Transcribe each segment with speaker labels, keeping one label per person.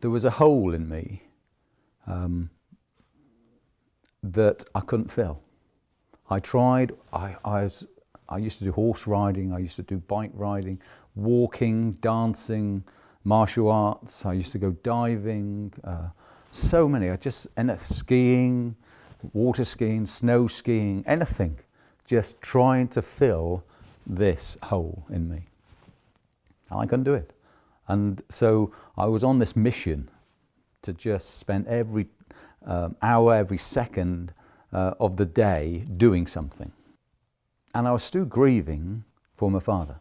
Speaker 1: there was a hole in me that I couldn't fill. I tried, I used to do horse riding, I used to do bike riding, walking, dancing, martial arts, I used to go diving, so many, skiing, water skiing, snow skiing, anything, just trying to fill this hole in me. And I couldn't do it. And so I was on this mission to just spend every hour, every second of the day doing something. And I was still grieving for my father.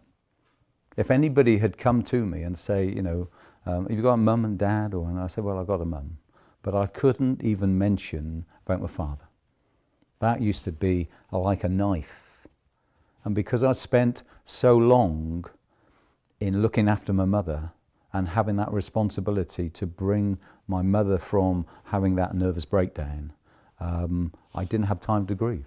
Speaker 1: If anybody had come to me and say, you know, have you got a mum and dad? And I said, well, I've got a mum. But I couldn't even mention about my father. That used to be like a knife. And because I'd spent so long in looking after my mother and having that responsibility to bring my mother from having that nervous breakdown, I didn't have time to grieve.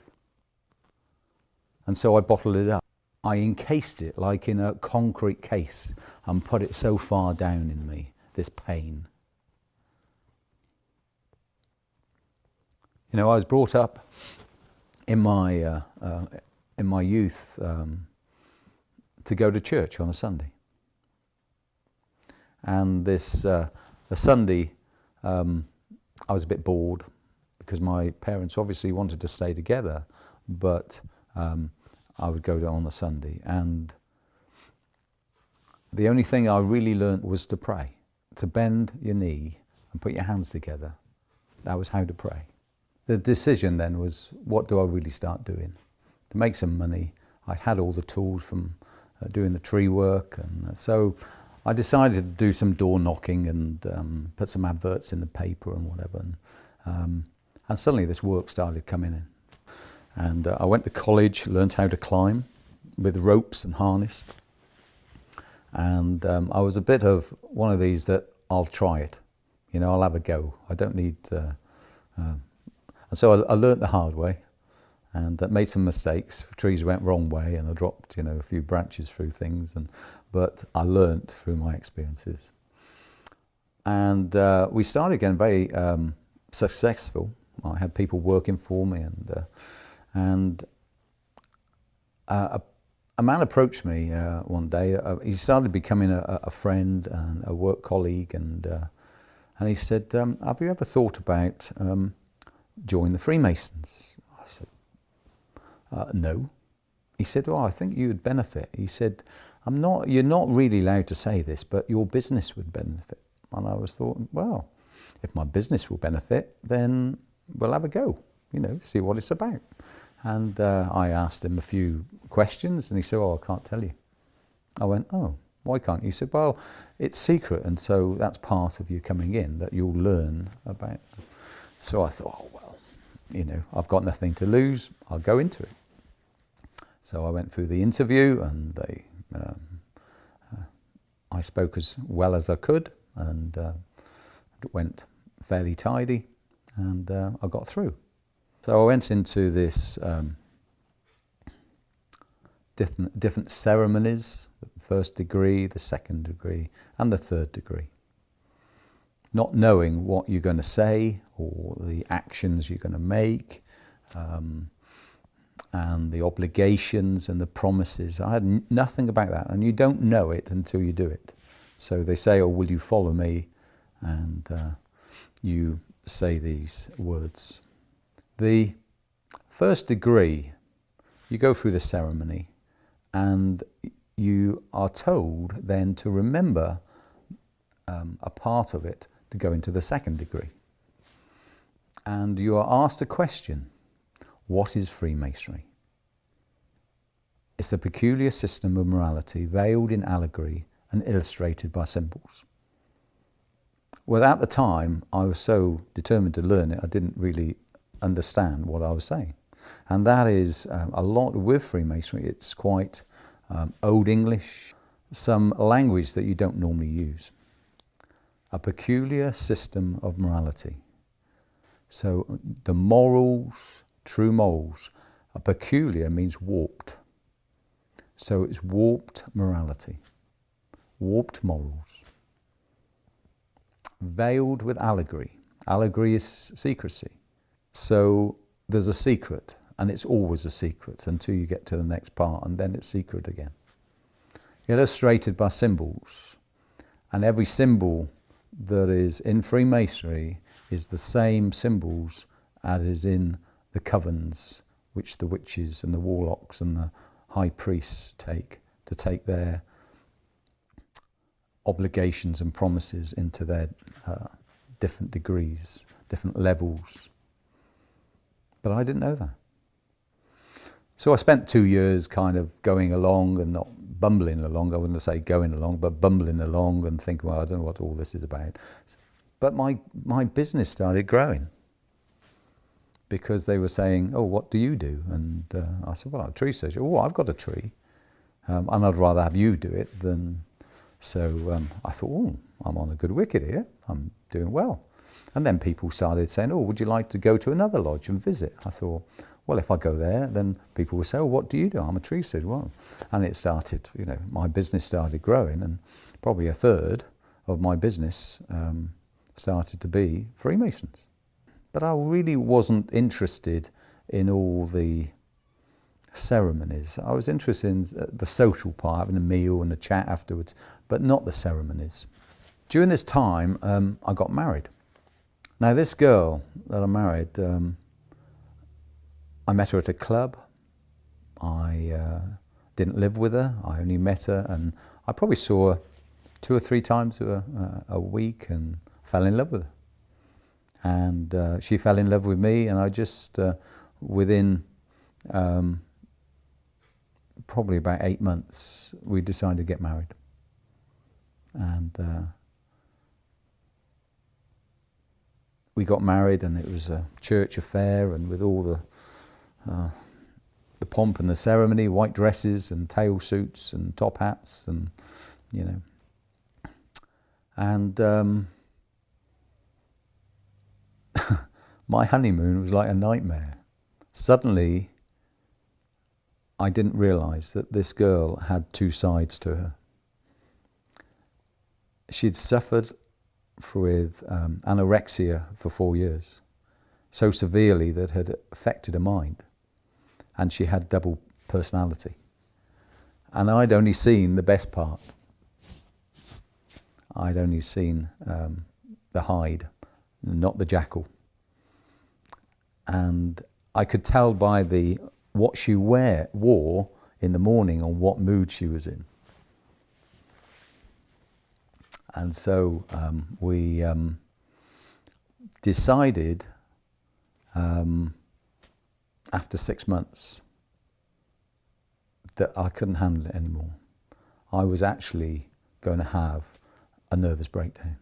Speaker 1: And so I bottled it up. I encased it like in a concrete case and put it so far down in me, this pain. You know, I was brought up in my youth to go to church on a Sunday. And this a Sunday, I was a bit bored because my parents obviously wanted to stay together, but I would go down on a Sunday, and the only thing I really learned was to pray, to bend your knee and put your hands together. That was how to pray. The decision then was, what do I really start doing? To make some money. I had all the tools from doing the tree work, and so I decided to do some door knocking and put some adverts in the paper and whatever. And suddenly this work started coming in. And I went to college, learned how to climb with ropes and harness. And I was a bit of one of these that I'll try it. You know, I'll have a go. I don't need... and so I learned the hard way and made some mistakes. Trees went wrong way and I dropped, you know, a few branches through things. But I learned through my experiences. And we started getting very successful. I had people working for me, and a man approached me one day. He started becoming a friend and a work colleague, and he said, have you ever thought about joining the Freemasons? I said, no. He said, well, I think you would benefit. He said, you're not really allowed to say this, but your business would benefit. And I was thought, well, if my business will benefit, then we'll have a go, you know, see what it's about. And I asked him a few questions, and he said, oh, I can't tell you. I went, oh, why can't you? He said, well, it's secret, and so that's part of you coming in, that you'll learn about. So I thought, oh, well, you know, I've got nothing to lose, I'll go into it. So I went through the interview, and I spoke as well as I could, and it went fairly tidy, and I got through. So I went into this different ceremonies, the first degree, the second degree, and the third degree. Not knowing what you're going to say or the actions you're going to make, and the obligations and the promises. I had nothing about that, and you don't know it until you do it. So they say, oh, will you follow me? And you say these words. The first degree, you go through the ceremony, and you are told then to remember a part of it to go into the second degree. And you are asked a question: what is Freemasonry? It's a peculiar system of morality veiled in allegory and illustrated by symbols. Well, at the time, I was so determined to learn it, I didn't really understand what I was saying. And that is a lot with Freemasonry. It's quite Old English, some language that you don't normally use. A peculiar system of morality. So the morals, true morals, a peculiar means warped. So it's warped morality, warped morals. veiled with allegory. Allegory is secrecy. So there's a secret, and it's always a secret until you get to the next part, and then it's secret again. Illustrated by symbols, and every symbol that is in Freemasonry is the same symbols as is in the covens, which the witches and the warlocks and the high priests take to take their obligations and promises into their different degrees, different levels. But I didn't know that. So I spent 2 years kind of going along and not bumbling along. I wouldn't say going along, but bumbling along and thinking, well, I don't know what all this is about. But my business started growing because they were saying, oh, what do you do? And I said, well, I'm a tree surgeon. Oh, I've got a tree. And I'd rather have you do it than... So I thought, oh, I'm on a good wicket here. I'm doing well. And then people started saying, oh, would you like to go to another lodge and visit? I thought, well, if I go there, then people will say, oh, what do you do? I'm a tree surgeon. Well, and it started, my business started growing, and probably a third of my business started to be Freemasons. But I really wasn't interested in all the ceremonies. I was interested in the social part, having a meal and a chat afterwards, but not the ceremonies. During this time, I got married. Now, this girl that I married, I met her at a club. I didn't live with her. I only met her, and I probably saw her 2 or 3 times a week and fell in love with her. And she fell in love with me, and I just, within probably about 8 months, we decided to get married. And we got married, and it was a church affair, and with all the pomp and the ceremony, white dresses and tail suits and top hats, and and my honeymoon was like a nightmare. Suddenly, I didn't realise that this girl had 2 sides to her. She'd suffered with anorexia for 4 years, so severely that it had affected her mind, and she had double personality. And I'd only seen the best part. I'd only seen the hide, not the jackal. And I could tell by what she wore in the morning on what mood she was in. And so we decided after 6 months that I couldn't handle it anymore. I was actually going to have a nervous breakdown.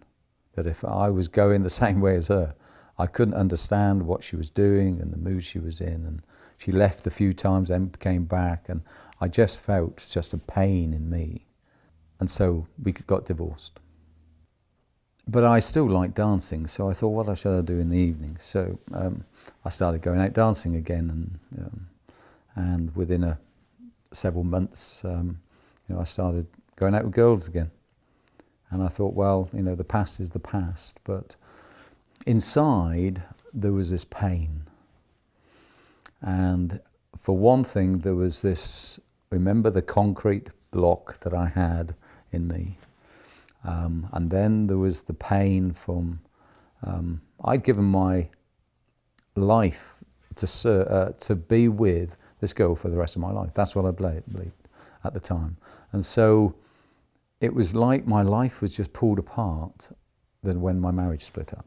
Speaker 1: That if I was going the same way as her, I couldn't understand what she was doing and the mood she was in. And she left a few times, then came back, and I just felt just a pain in me. And so we got divorced. But I still liked dancing, so I thought, what shall I do in the evening? So I started going out dancing again, and within several months, I started going out with girls again. And I thought, well, the past is the past, but inside there was this pain. And for one thing, there was this, remember the concrete block that I had in me. And then there was the pain from, I'd given my life to be with this girl for the rest of my life. That's what I believed at the time. And so it was like my life was just pulled apart than when my marriage split up.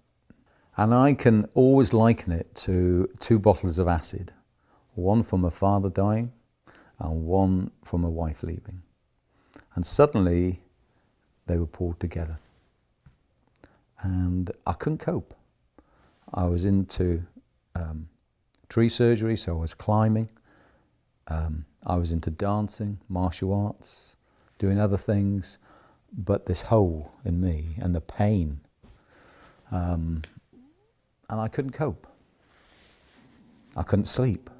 Speaker 1: And I can always liken it to 2 bottles of acid, one from a father dying and one from a wife leaving. And suddenly they were poured together. And I couldn't cope. I was into tree surgery, so I was climbing. I was into dancing, martial arts, doing other things, but this hole in me and the pain, and I couldn't cope. I couldn't sleep.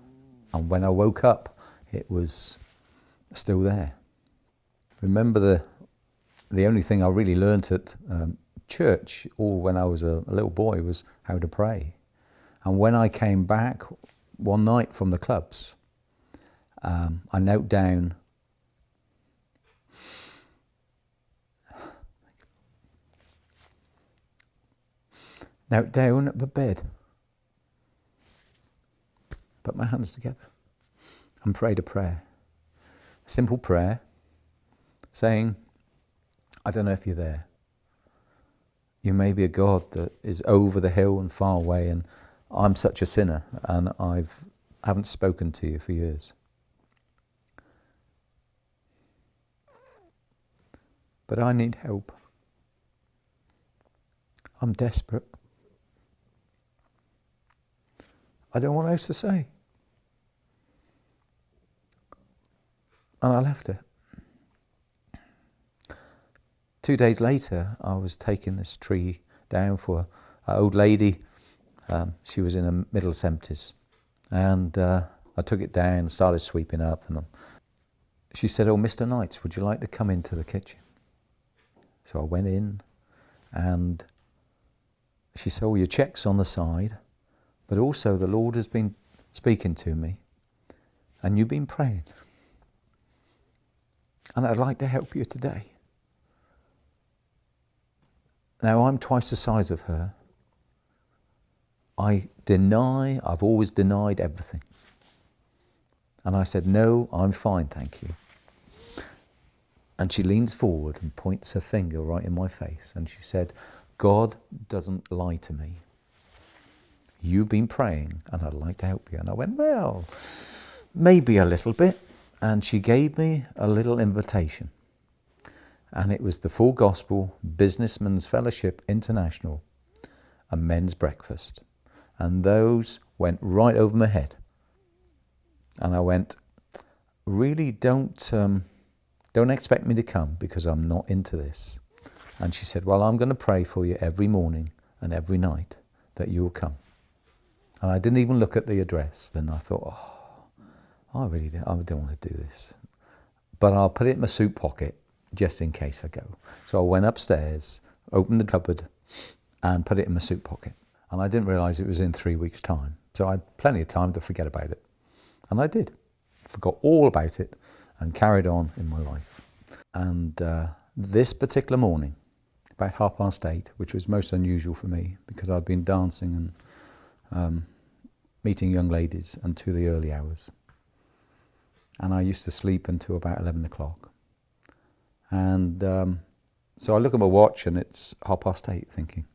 Speaker 1: And when I woke up, it was still there. Remember the only thing I really learnt at church, all when I was a little boy, was how to pray. And when I came back one night from the clubs, I knelt down at the bed, put my hands together and prayed a prayer. A simple prayer saying, I don't know if you're there. You may be a God that is over the hill and far away, and I'm such a sinner, and I haven't spoken to you for years. But I need help. I'm desperate. I don't know what else to say. And I left it. 2 days later, I was taking this tree down for an old lady. She was in her middle 70s. And I took it down and started sweeping up. And she said, oh, Mr. Knights, would you like to come into the kitchen? So I went in, and she said, oh, your check's on the side, but also the Lord has been speaking to me, and you've been praying. And I'd like to help you today. Now, I'm twice the size of her. I've always denied everything. And I said, no, I'm fine, thank you. And she leans forward and points her finger right in my face. And she said, God doesn't lie to me. You've been praying and I'd like to help you. And I went, well, maybe a little bit. And she gave me a little invitation. And it was the Full Gospel Businessmen's Fellowship International, a men's breakfast. And those went right over my head. And I went, really don't expect me to come because I'm not into this. And she said, well, I'm going to pray for you every morning and every night that you'll come. And I didn't even look at the address. And I thought, oh, I don't want to do this. But I'll put it in my suit pocket just in case I go. So I went upstairs, opened the cupboard and put it in my suit pocket. And I didn't realise it was in 3 weeks' time. So I had plenty of time to forget about it. And I did. Forgot all about it and carried on in my life. And this particular morning, about 8:30, which was most unusual for me because I'd been dancing and meeting young ladies until the early hours. And I used to sleep until about 11 o'clock. And so I look at my watch and it's 8:30 thinking.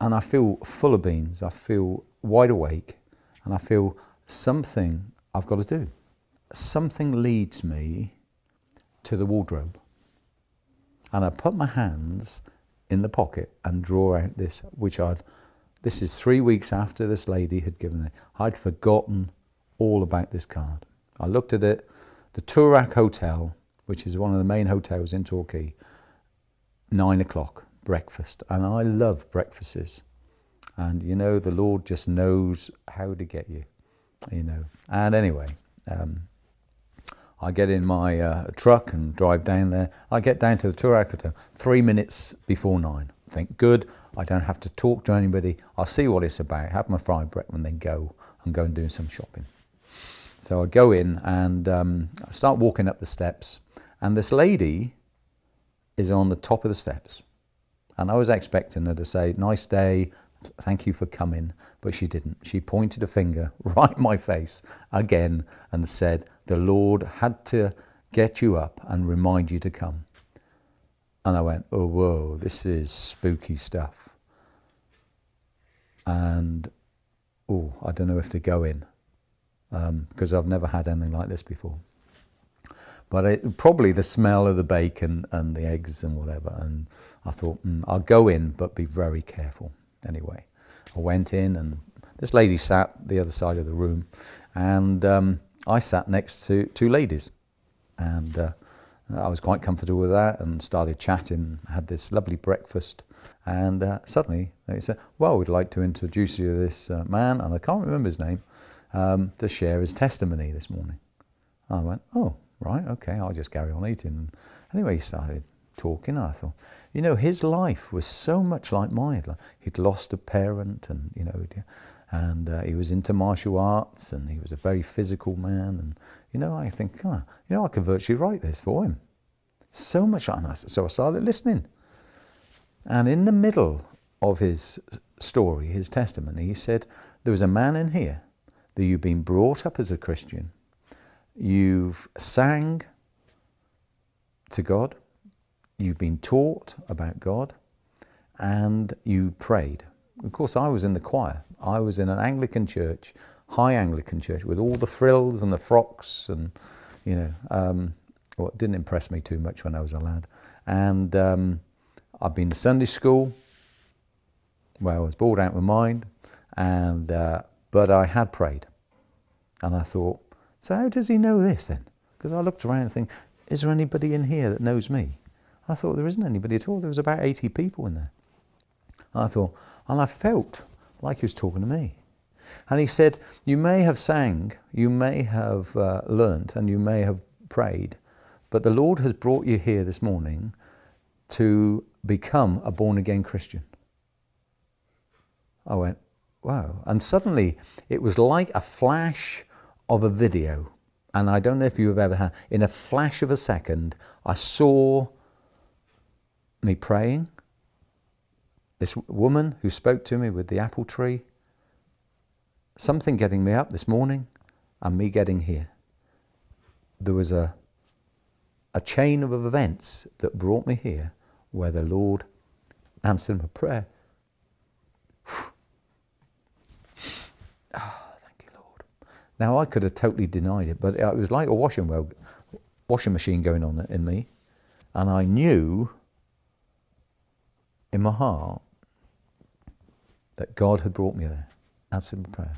Speaker 1: And I feel full of beans, I feel wide awake, and I feel something I've got to do. Something leads me to the wardrobe. And I put my hands in the pocket and draw out this, this is 3 weeks after this lady had given it. I'd forgotten all about this card. I looked at it, the Turak Hotel, which is one of the main hotels in Torquay, 9 o'clock, breakfast. And I love breakfasts. And you know, the Lord just knows how to get you, you know. And anyway, I get in my truck and drive down there. I get down to the Turak Hotel 3 minutes before 9. Think, good, I don't have to talk to anybody. I'll see what it's about, have my fried breakfast and then go and do some shopping. So I go in and I start walking up the steps, and this lady is on the top of the steps. And I was expecting her to say, nice day, thank you for coming, but she didn't. She pointed a finger right in my face again and said, the Lord had to get you up and remind you to come. And I went, oh, whoa, this is spooky stuff. And, oh, I don't know if to go in, because I've never had anything like this before. But probably the smell of the bacon and the eggs and whatever. And I thought, I'll go in, but be very careful. Anyway, I went in and this lady sat the other side of the room, and I sat next to two ladies. And I was quite comfortable with that and started chatting, had this lovely breakfast. And suddenly they said, well, we'd like to introduce you to this man, and I can't remember his name, to share his testimony this morning. And I went, oh. Right, okay, I'll just carry on eating. Anyway, he started talking. I thought, You know, his life was so much like mine. He'd lost a parent, and he was into martial arts, and he was a very physical man. And I think, I could virtually write this for him. So much like that. So I started listening. And in the middle of his story, his testimony, he said, there was a man in here that you've been brought up as a Christian. You've sang to God. You've been taught about God. And you prayed. Of course, I was in the choir. I was in an Anglican church, high Anglican church, with all the frills and the frocks, and it didn't impress me too much when I was a lad. And I've been to Sunday school, where I was bored out of my mind, and but I had prayed, and I thought, so how does he know this then? Because I looked around and think, is there anybody in here that knows me? I thought there isn't anybody at all. There was about 80 people in there. I thought, and I felt like he was talking to me. And he said, you may have sang, you may have learnt, and you may have prayed, but the Lord has brought you here this morning to become a born-again Christian. I went, wow. And suddenly it was like a flash of a video. And I don't know if you've ever had, in a flash of a second, I saw me praying, this woman who spoke to me with the apple tree, something getting me up this morning, and me getting here. There was a chain of events that brought me here, where the Lord answered my prayer. Thank you, Lord. Now, I could have totally denied it, but it was like a washing machine going on in me, and I knew in my heart that God had brought me there, answered my prayer.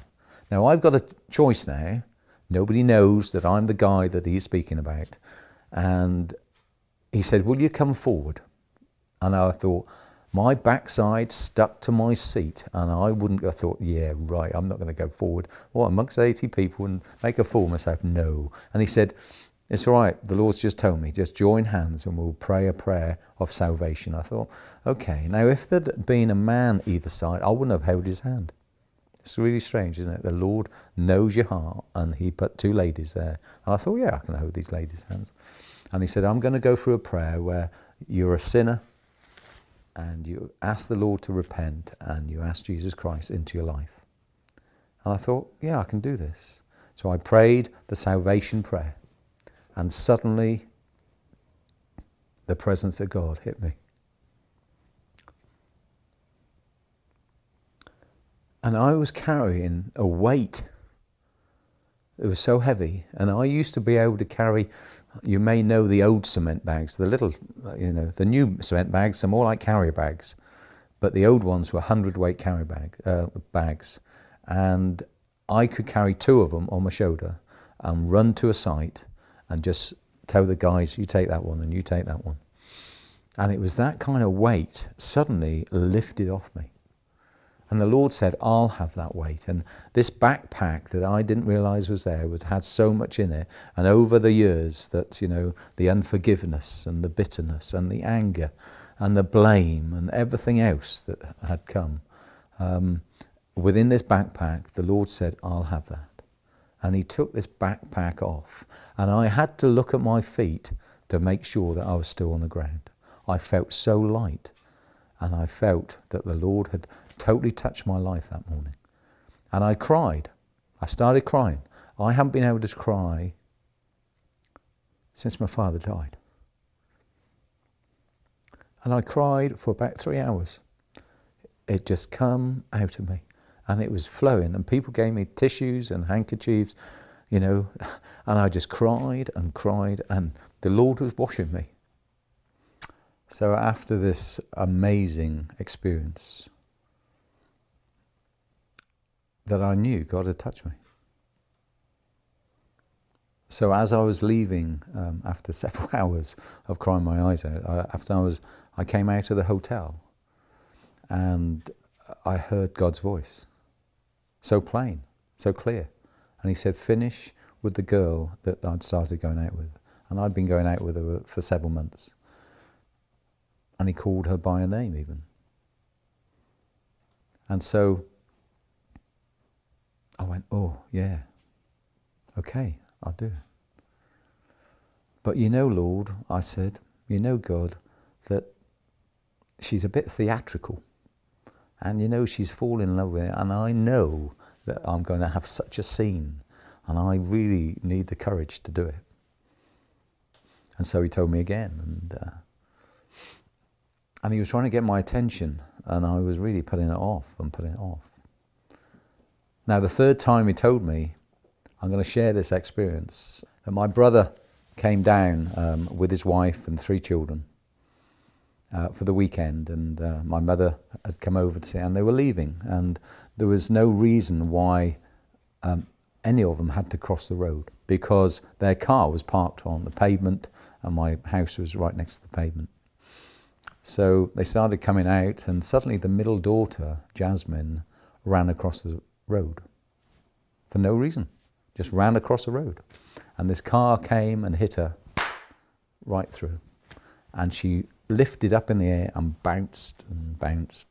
Speaker 1: Now, I've got a choice now. Nobody knows that I'm the guy that he's speaking about. And he said, will you come forward? And I thought, my backside stuck to my seat, and I thought, yeah, right, I'm not going to go forward. What, amongst 80 people and make a fool of myself? No. And he said, it's all right, the Lord's just told me, just join hands and we'll pray a prayer of salvation. I thought, okay, now if there'd been a man either side, I wouldn't have held his hand. It's really strange, isn't it? The Lord knows your heart, and he put two ladies there. And I thought, yeah, I can hold these ladies' hands. And he said, I'm going to go through a prayer where you're a sinner, and you ask the Lord to repent, and you ask Jesus Christ into your life. And I thought, yeah, I can do this. So I prayed the salvation prayer, and suddenly the presence of God hit me. And I was carrying a weight. It was so heavy. And I used to be able to carry, you may know the old cement bags, the little, the new cement bags are more like carrier bags. But the old ones were 100-weight carrier bags. And I could carry two of them on my shoulder and run to a site and just tell the guys, you take that one and you take that one. And it was that kind of weight suddenly lifted off me. And the Lord said, I'll have that weight. And this backpack that I didn't realize was there had so much in it. And over the years that, the unforgiveness and the bitterness and the anger and the blame and everything else that had come, within this backpack, the Lord said, I'll have that. And he took this backpack off. And I had to look at my feet to make sure that I was still on the ground. I felt so light. And I felt that the Lord had totally touched my life that morning. And I cried. I started crying. I haven't been able to cry since my father died. And I cried for about 3 hours. It just come out of me. And it was flowing. And people gave me tissues and handkerchiefs, and I just cried and cried. And the Lord was washing me. So after this amazing experience, that I knew God had touched me. So as I was leaving, after several hours of crying my eyes out, I came out of the hotel, and I heard God's voice, so plain, so clear. And he said, finish with the girl that I'd started going out with. And I'd been going out with her for several months. And he called her by her name even. And so I went, oh, yeah, okay, I'll do it. But you know, Lord, I said, you know, God, that she's a bit theatrical. And you know, she's fallen in love with it. And I know that I'm going to have such a scene. And I really need the courage to do it. And so he told me again. And he was trying to get my attention. And I was really putting it off and putting it off. Now, the third time he told me, I'm going to share this experience. And my brother came down with his wife and 3 children for the weekend. And my mother had come over to see, and they were leaving. And there was no reason why any of them had to cross the road, because their car was parked on the pavement and my house was right next to the pavement. So they started coming out, and suddenly the middle daughter, Jasmine, ran across the road for no reason, just ran across the road. And this car came and hit her right through. And she lifted up in the air and bounced and bounced,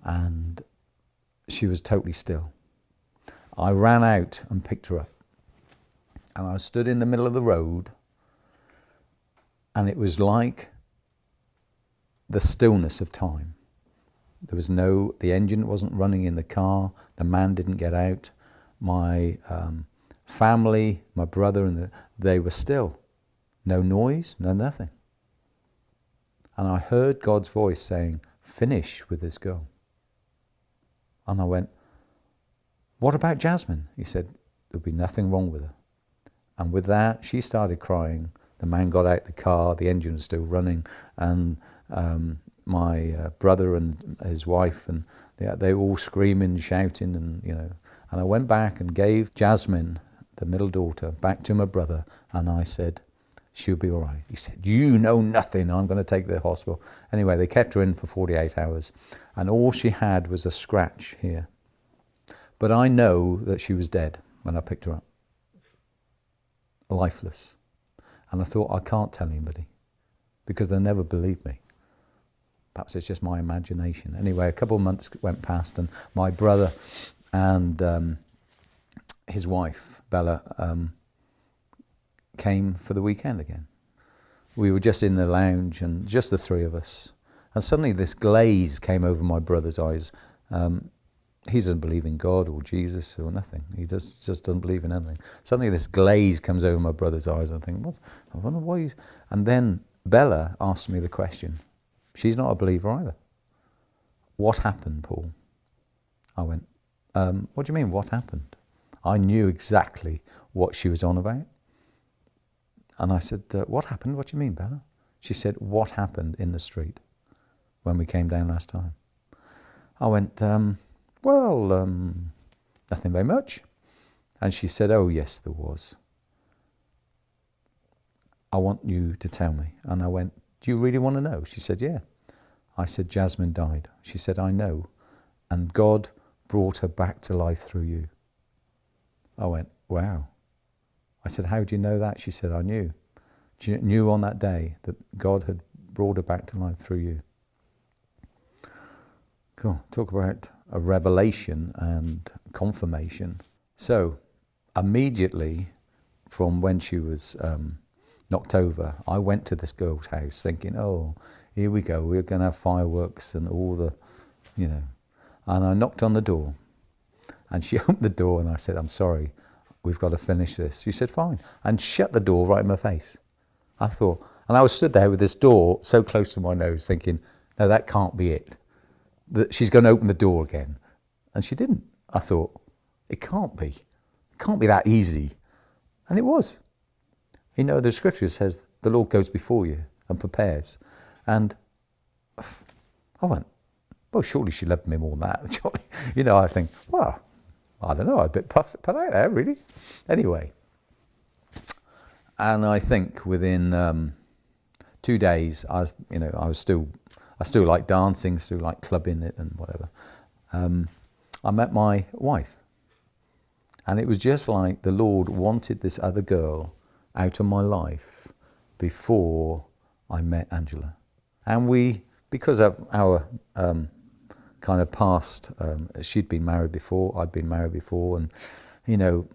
Speaker 1: and she was totally still. I ran out and picked her up. And I stood in the middle of the road, and it was like the stillness of time. There was the engine wasn't running in the car, the man didn't get out, my family, my brother, they were still. No noise, no nothing. And I heard God's voice saying, finish with this girl. And I went, what about Jasmine? He said, there'll be nothing wrong with her. And with that, she started crying. The man got out the car, the engine was still running, and my brother and his wife, and they were all screaming, shouting, and I went back and gave Jasmine, the middle daughter, back to my brother, and I said, she'll be all right. He said, you know nothing, I'm going to take her to the hospital. Anyway, they kept her in for 48 hours, and all she had was a scratch here. But I know that she was dead when I picked her up. Lifeless. And I thought, I can't tell anybody, because they'll never believe me. Perhaps it's just my imagination. Anyway, a couple of months went past, and my brother and his wife, Bella, came for the weekend again. We were just in the lounge, and just the 3 of us. And suddenly this glaze came over my brother's eyes. He doesn't believe in God or Jesus or nothing. He just doesn't believe in anything. Suddenly this glaze comes over my brother's eyes. I think, I wonder why he's... And then Bella asked me the question. She's not a believer either. What happened, Paul? I went, what do you mean, what happened? I knew exactly what she was on about. And I said, what happened? What do you mean, Bella? She said, what happened in the street when we came down last time? I went, nothing very much. And she said, oh, yes, there was. I want you to tell me. And I went, do you really want to know? She said, yeah. I said, Jasmine died. She said, I know. And God brought her back to life through you. I went, wow. I said, how do you know that? She said, I knew. She knew on that day that God had brought her back to life through you. Cool. Talk about a revelation and confirmation. So, immediately from when she was knocked over, I went to this girl's house thinking, oh, here we go, we're going to have fireworks and all the, And I knocked on the door, and she opened the door, and I said, I'm sorry, we've got to finish this. She said, fine, and shut the door right in my face. I thought, and I was stood there with this door so close to my nose thinking, no, that can't be it. That she's going to open the door again. And she didn't. I thought, it can't be. It can't be that easy. And it was. The scripture says the Lord goes before you and prepares. And I went, well, surely she loved me more than that. Surely. I think, well, I don't know, I'm a bit put out there, really. Anyway. And I think within 2 days, I still like dancing, still like clubbing it and whatever. I met my wife. And it was just like the Lord wanted this other girl out of my life before I met Angela. And we, because of our kind of past, she'd been married before, I'd been married before, and, you know,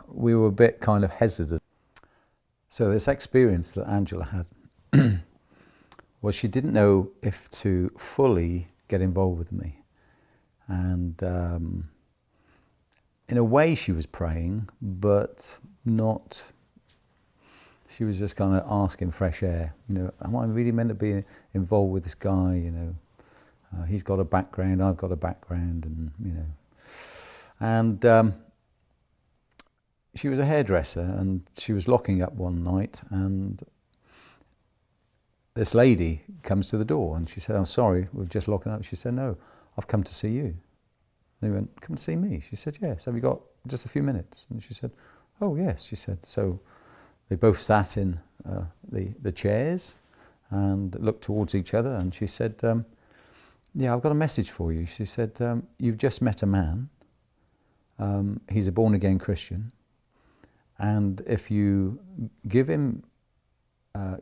Speaker 1: we were a bit kind of hesitant. So this experience that Angela had was she didn't know if to fully get involved with me. And in a way she was praying, but not, she was just kind of asking fresh air. You know, am I really meant to be involved with this guy? You know, he's got a background, I've got a background, and, you know. And she was a hairdresser, and she was locking up one night, and this lady comes to the door, and she said, "I'm sorry, we're just locking up." She said, "No, I've come to see you." And he went, "Come to see me?" She said, "Yes, have you got just a few minutes?" And she said, "Oh, yes," she said. So they both sat in the chairs and looked towards each other, and she said, "Yeah, I've got a message for you." She said, "You've just met a man. He's a born-again Christian. And if you give him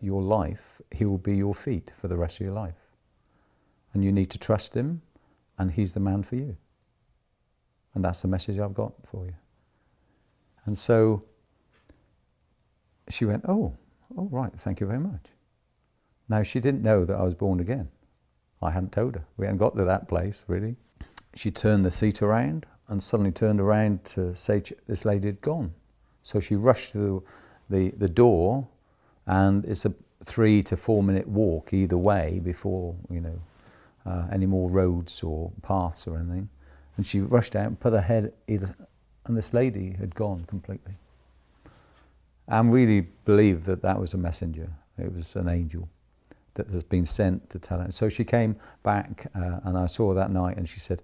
Speaker 1: your life, he will be your feet for the rest of your life. And you need to trust him, and he's the man for you. And that's the message I've got for you." And so she went, oh, right, thank you very much. Now, she didn't know that I was born again. I hadn't told her. We hadn't got to that place, really. She turned the seat around and suddenly turned around to say this lady had gone. So she rushed to the door, and it's a 3 to 4 minute walk either way before, you know, any more roads or paths or anything. And she rushed out and put her head either, and this lady had gone completely. And really believed that that was a messenger. It was an angel that has been sent to tell her. So she came back, and I saw her that night, and she said,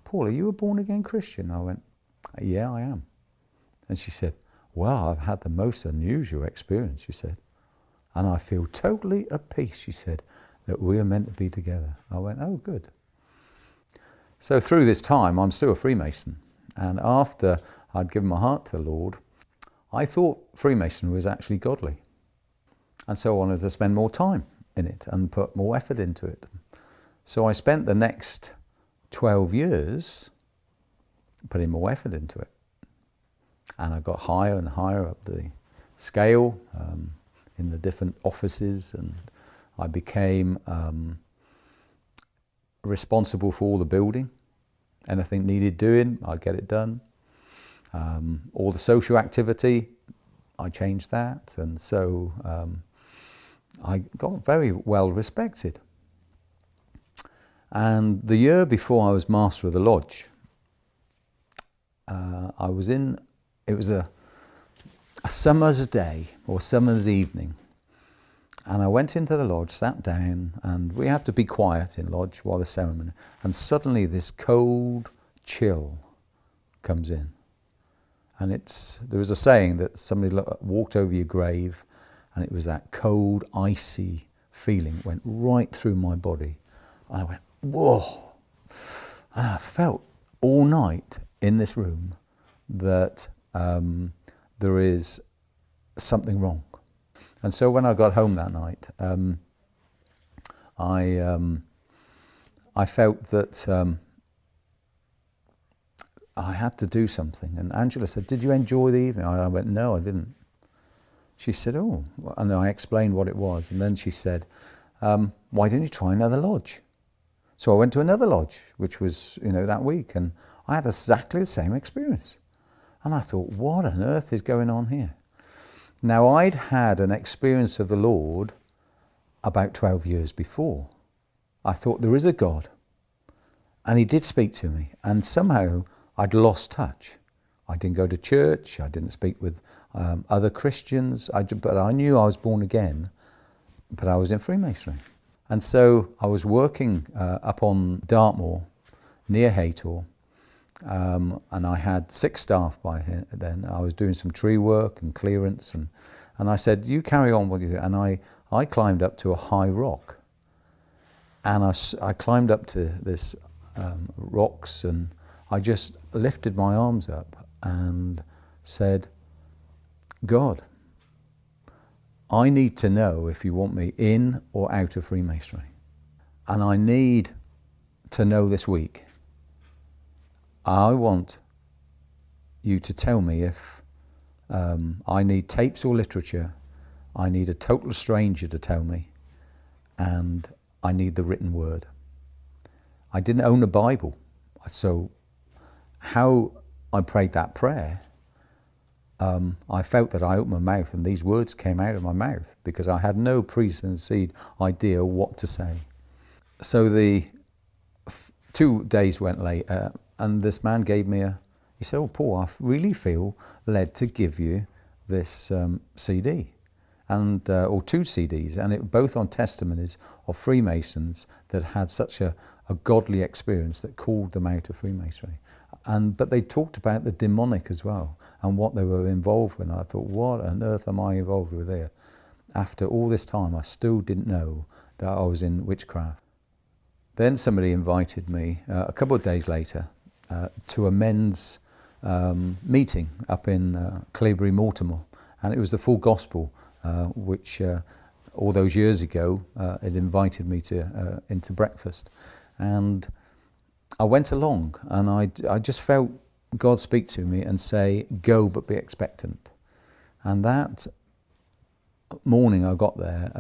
Speaker 1: "Paul, are you a born-again Christian?" I went, "Yeah, I am." And she said, "Well, I've had the most unusual experience," she said. "And I feel totally at peace," she said, "that we are meant to be together." I went, "Oh, good." So through this time, I'm still a Freemason. And after I'd given my heart to the Lord, I thought Freemason was actually godly. And so I wanted to spend more time in it and put more effort into it. So I spent the next 12 years putting more effort into it. And I got higher and higher up the scale in the different offices, and I became responsible for all the building. Anything needed doing, I'd get it done. All the social activity, I changed that, and so I got very well respected. And the year before I was Master of the Lodge, it was a summer's day or summer's evening, and I went into the lodge, sat down, and we have to be quiet in lodge while the ceremony, and suddenly this cold chill comes in. And there was a saying that somebody walked over your grave, and it was that cold, icy feeling went right through my body. And I went, whoa. And I felt all night in this room that there is something wrong. And so when I got home that night, I felt that I had to do something. And Angela said, "Did you enjoy the evening?" I went, "No, I didn't." She said, "Oh," and I explained what it was. And then she said, "Why didn't you try another lodge?" So I went to another lodge, which was, that week, and I had exactly the same experience. And I thought, what on earth is going on here? Now, I'd had an experience of the Lord about 12 years before. I thought, there is a God, and he did speak to me, and somehow I'd lost touch. I didn't go to church, I didn't speak with other Christians, but I knew I was born again, but I was in Freemasonry. And so I was working up on Dartmoor, near Haytor, and I had 6 staff by then. I was doing some tree work and clearance, and I said, "You carry on what you do." And I climbed up to a high rock, and I climbed up to this rocks, and I just lifted my arms up and said, "God, I need to know if you want me in or out of Freemasonry. And I need to know this week. I want you to tell me if I need tapes or literature. I need a total stranger to tell me. And I need the written word. I didn't own a Bible. So how I prayed that prayer, I felt that I opened my mouth and these words came out of my mouth because I had no preconceived idea what to say. So the 2 days went later and this man gave me he said, "Oh, Paul, I really feel led to give you this CD, and or 2 CDs, and it both on testimonies of Freemasons that had such a godly experience that called them out of Freemasonry. But they talked about the demonic as well and what they were involved with. And I thought, what on earth am I involved with here? After all this time, I still didn't know that I was in witchcraft. Then somebody invited me a couple of days later to a men's meeting up in Cleobury Mortimer, and it was the Full Gospel, which all those years ago it invited me to into breakfast, and I went along, and I just felt God speak to me and say, "Go, but be expectant." And that morning I got there,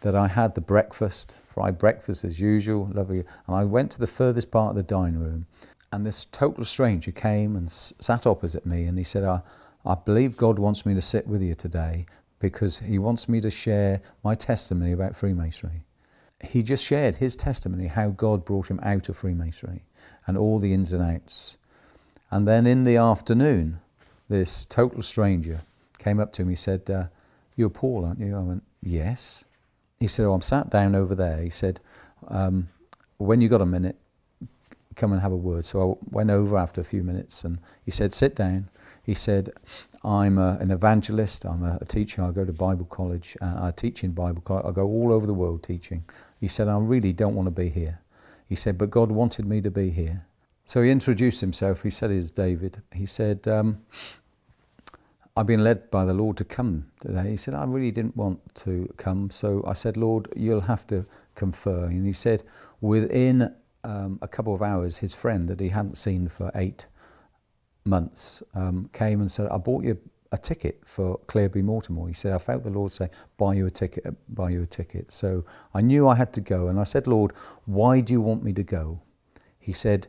Speaker 1: that I had the breakfast, fried breakfast as usual, lovely, and I went to the furthest part of the dining room. And this total stranger came and sat opposite me, and he said, I believe God wants me to sit with you today because he wants me to share my testimony about Freemasonry. He just shared his testimony, how God brought him out of Freemasonry and all the ins and outs. And then in the afternoon, this total stranger came up to me and said, "You're Paul, aren't you?" I went, "Yes." He said, "Oh, I'm sat down over there." He said, "When you got a minute, come and have a word." So I went over after a few minutes and he said, "Sit down." He said, "I'm an evangelist, I'm a teacher, I go to Bible college, I teach in Bible college, I go all over the world teaching." He said, "I really don't want to be here." He said, "But God wanted me to be here." So he introduced himself. He said he's David. He said, "I've been led by the Lord to come today." He said, "I really didn't want to come." So I said, "Lord, you'll have to confer." And he said within a couple of hours, his friend that he hadn't seen for 8 months came and said, "I bought you a ticket for Cleobury Mortimer." He said, "I felt the Lord say, buy you a ticket. So I knew I had to go. And I said, "Lord, why do you want me to go?" He said,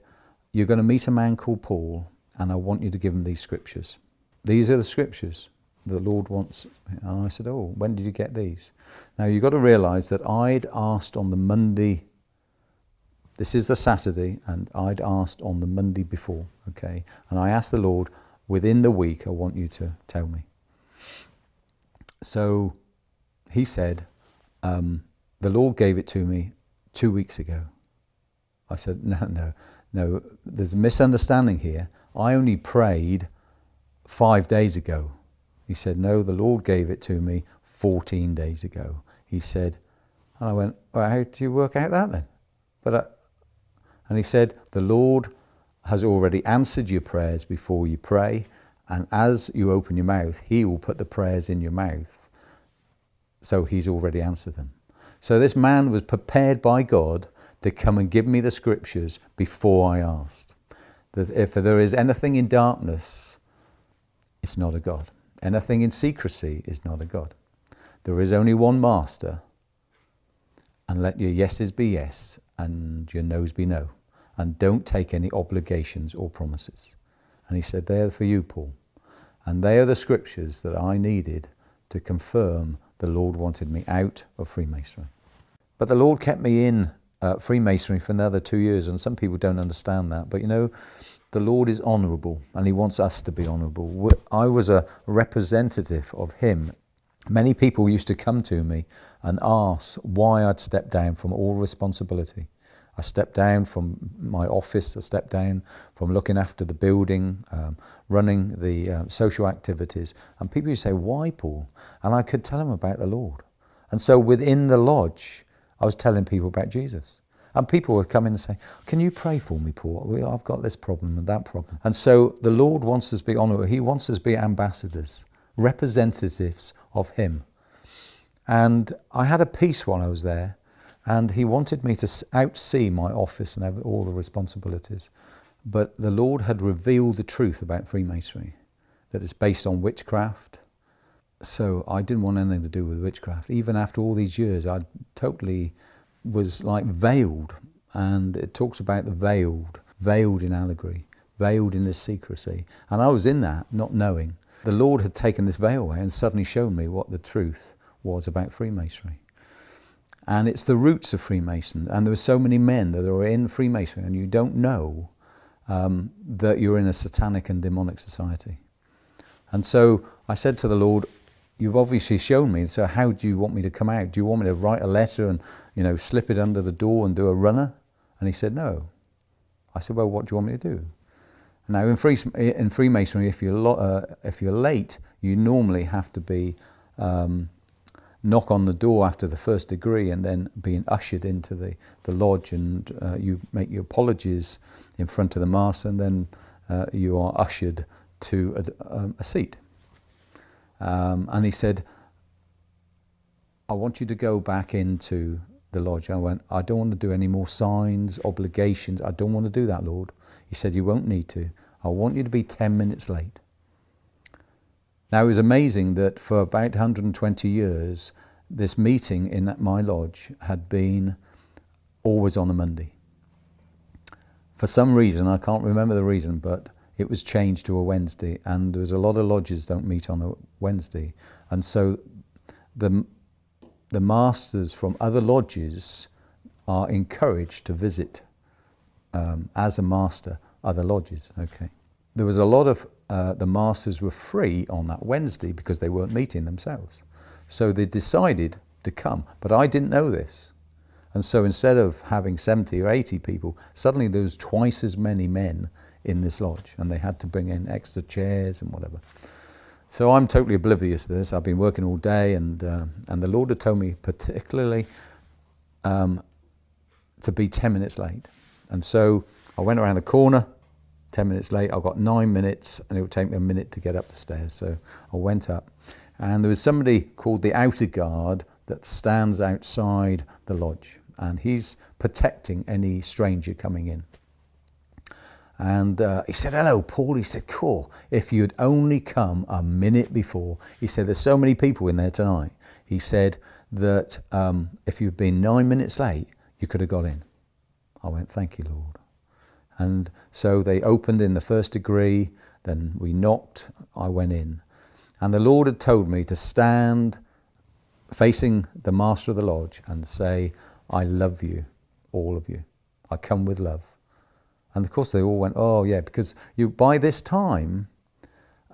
Speaker 1: "You're going to meet a man called Paul, and I want you to give him these scriptures. These are the scriptures the Lord wants." And I said, "Oh, when did you get these?" Now, you've got to realize that I'd asked on the Monday. This is the Saturday, and I'd asked on the Monday before, okay? And I asked the Lord, within the week, I want you to tell me. So he said, the Lord gave it to me 2 weeks ago. I said, no, there's a misunderstanding here. I only prayed 5 days ago. He said, "No, the Lord gave it to me 14 days ago. He said, and I went, "Well, how do you work out that then?" And he said, "The Lord has already answered your prayers before you pray, and as you open your mouth, he will put the prayers in your mouth. So he's already answered them." So this man was prepared by God to come and give me the scriptures before I asked. That if there is anything in darkness, it's not a God. Anything in secrecy is not a God. There is only one master, and let your yeses be yes and your no's be no. And don't take any obligations or promises. And he said, "They're for you, Paul. And they are the scriptures that I needed to confirm the Lord wanted me out of Freemasonry." But the Lord kept me in Freemasonry for another 2 years, and some people don't understand that. But you know, the Lord is honourable, and he wants us to be honourable. I was a representative of him. Many people used to come to me and ask why I'd stepped down from all responsibility. I stepped down from my office, I stepped down from looking after the building, running the social activities. And people used to say, "Why, Paul?" And I could tell them about the Lord. And so within the lodge, I was telling people about Jesus. And people would come in and say, "Can you pray for me, Paul? I've got this problem and that problem." And so the Lord wants us to be honourable. He wants us to be ambassadors, representatives of him. And I had a peace while I was there, and he wanted me to outsee my office and have all the responsibilities. But the Lord had revealed the truth about Freemasonry, that it's based on witchcraft. So I didn't want anything to do with witchcraft. Even after all these years, I totally was like veiled. And it talks about the veiled in allegory, veiled in this secrecy. And I was in that, not knowing. The Lord had taken this veil away and suddenly shown me what the truth was about Freemasonry. And it's the roots of Freemason. And there were so many men that are in Freemasonry, and you don't know that you're in a satanic and demonic society. And so I said to the Lord, you've obviously shown me, so how do you want me to come out? Do you want me to write a letter and, slip it under the door and do a runner? And he said, no. I said, well, what do you want me to do? Now, in Freemasonry, if you're late, you normally have to be knock on the door after the first degree and then being ushered into the lodge, and you make your apologies in front of the master, and then you are ushered to a seat. And he said, I want you to go back into the lodge. I went, I don't want to do any more signs, obligations. I don't want to do that, Lord. He said, you won't need to. I want you to be 10 minutes late. Now, it was amazing that for about 120 years, this meeting in my lodge had been always on a Monday. For some reason, I can't remember the reason, but it was changed to a Wednesday, and there was a lot of lodges don't meet on a Wednesday. And so the masters from other lodges are encouraged to visit as a master other lodges. Okay. There was a lot of the masters were free on that Wednesday because they weren't meeting themselves. So they decided to come, but I didn't know this. And so instead of having 70 or 80 people, suddenly there was twice as many men in this lodge, and they had to bring in extra chairs and whatever. So I'm totally oblivious to this. I've been working all day, and the Lord had told me particularly to be 10 minutes late. And so I went around the corner, 10 minutes late. I got 9 minutes, and it would take me a minute to get up the stairs. So I went up, and there was somebody called the outer guard that stands outside the lodge, and he's protecting any stranger coming in. And he said, hello, Paul. He said, cool, if you'd only come a minute before. He said, there's so many people in there tonight. He said that if you'd been 9 minutes late, you could have got in. I went, thank you, Lord. And so they opened in the first degree, then we knocked, I went in. And the Lord had told me to stand facing the master of the lodge and say, I love you, all of you. I come with love. And of course they all went, oh yeah, because by this time,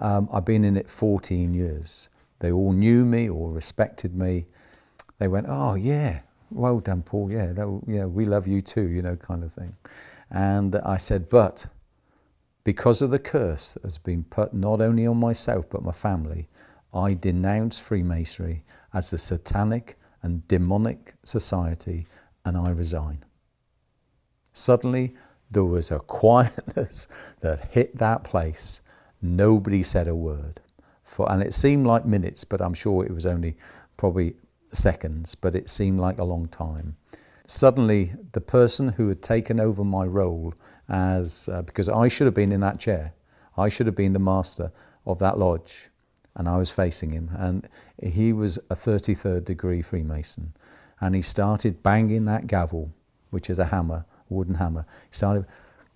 Speaker 1: I've been in it 14 years. They all knew me or respected me. They went, oh yeah, well done, Paul, yeah, we love you too, kind of thing. And I said, but because of the curse that has been put not only on myself but my family, I denounce Freemasonry as a satanic and demonic society, and I resign. Suddenly, there was a quietness that hit that place. Nobody said a word. And it seemed like minutes, but I'm sure it was only probably seconds, but it seemed like a long time. Suddenly, the person who had taken over my role as, because I should have been in that chair, I should have been the master of that lodge, and I was facing him, and he was a 33rd degree Freemason, and he started banging that gavel, which is a hammer, wooden hammer. He started,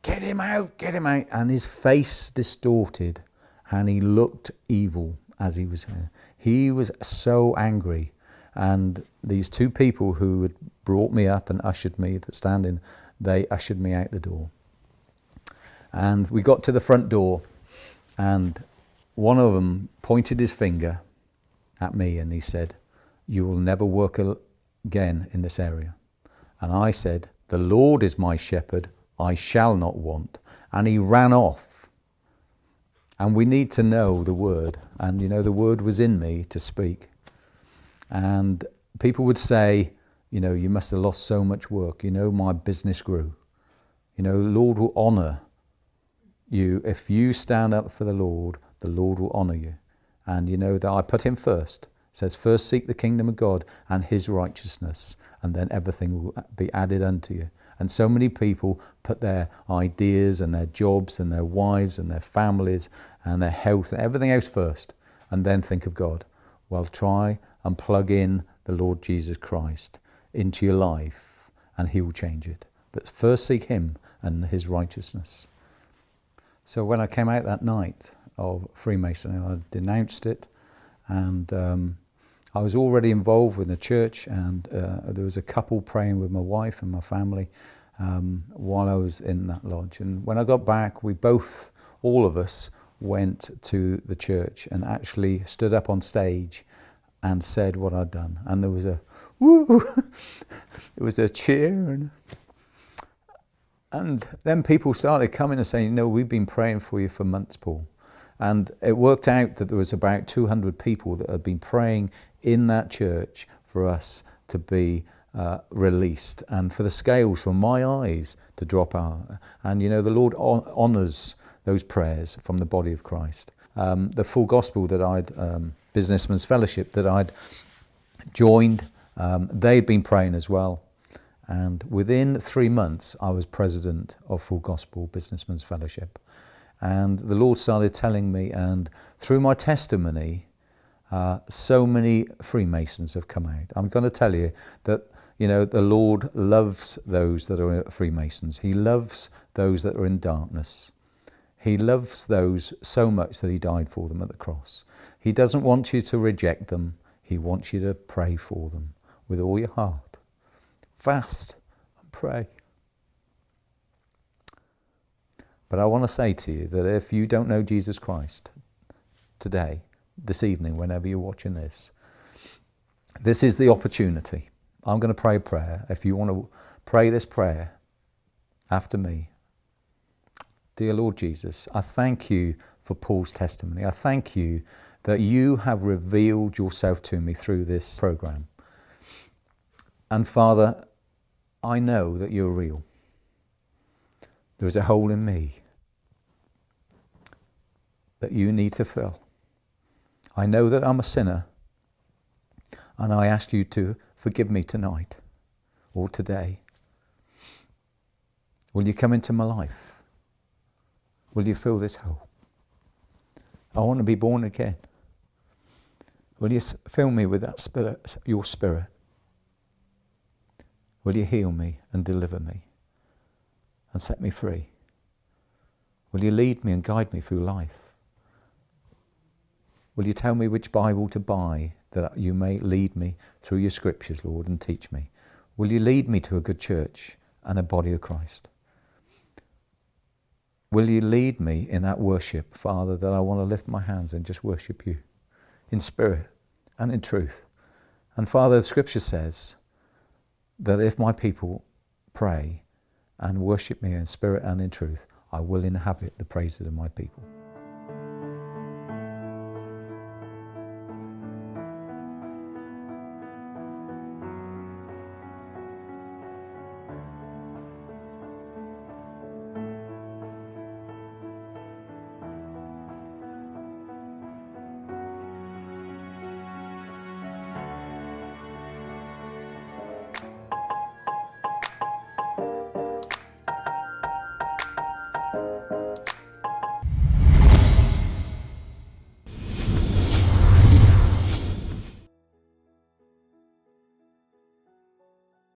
Speaker 1: get him out, and his face distorted, and he looked evil as he was here. He was so angry, and these two people who had brought me up and ushered me, they ushered me out the door. And we got to the front door, and one of them pointed his finger at me, and he said, you will never work again in this area. And I said, the Lord is my shepherd, I shall not want. And he ran off. And we need to know the word. And the word was in me to speak. And people would say, you must have lost so much work. My business grew. The Lord will honor you. If you stand up for the Lord will honor you. And that I put him first. says, first seek the kingdom of God and his righteousness, and then everything will be added unto you. And so many people put their ideas and their jobs and their wives and their families and their health and everything else first, and then think of God. Well, try and plug in the Lord Jesus Christ into your life and he will change it. But first seek him and his righteousness. So when I came out that night of Freemason, I denounced it, and I was already involved with the church, and there was a couple praying with my wife and my family while I was in that lodge. And when I got back, all of us went to the church and actually stood up on stage and said what I'd done. And there was a woo, there was a cheer, and then people started coming and saying, we've been praying for you for months, Paul. And it worked out that there was about 200 people that had been praying in that church for us to be released, and for the scales from my eyes to drop out. And the Lord honours those prayers from the body of Christ. The Full Gospel that I'd, Businessmen's Fellowship that I'd joined, they'd been praying as well. And within 3 months, I was president of Full Gospel Businessmen's Fellowship. And the Lord started telling me, and through my testimony, so many Freemasons have come out. I'm going to tell you that, the Lord loves those that are Freemasons. He loves those that are in darkness. He loves those so much that he died for them at the cross. He doesn't want you to reject them. He wants you to pray for them with all your heart. Fast and pray. But I want to say to you that if you don't know Jesus Christ today, this evening, whenever you're watching this, this is the opportunity. I'm going to pray a prayer. If you want to pray this prayer after me, dear Lord Jesus, I thank you for Paul's testimony. I thank you that you have revealed yourself to me through this program. And Father, I know that you're real. There is a hole in me that you need to fill. I know that I'm a sinner, and I ask you to forgive me tonight or today. Will you come into my life? Will you fill this hole? I want to be born again. Will you fill me with that Spirit, your Spirit? Will you heal me and deliver me and set me free? Will you lead me and guide me through life? Will you tell me which Bible to buy that you may lead me through your scriptures, Lord, and teach me? Will you lead me to a good church and a body of Christ? Will you lead me in that worship, Father, that I want to lift my hands and just worship you in spirit and in truth? And Father, the scripture says that if my people pray and worship me in spirit and in truth, I will inhabit the praises of my people.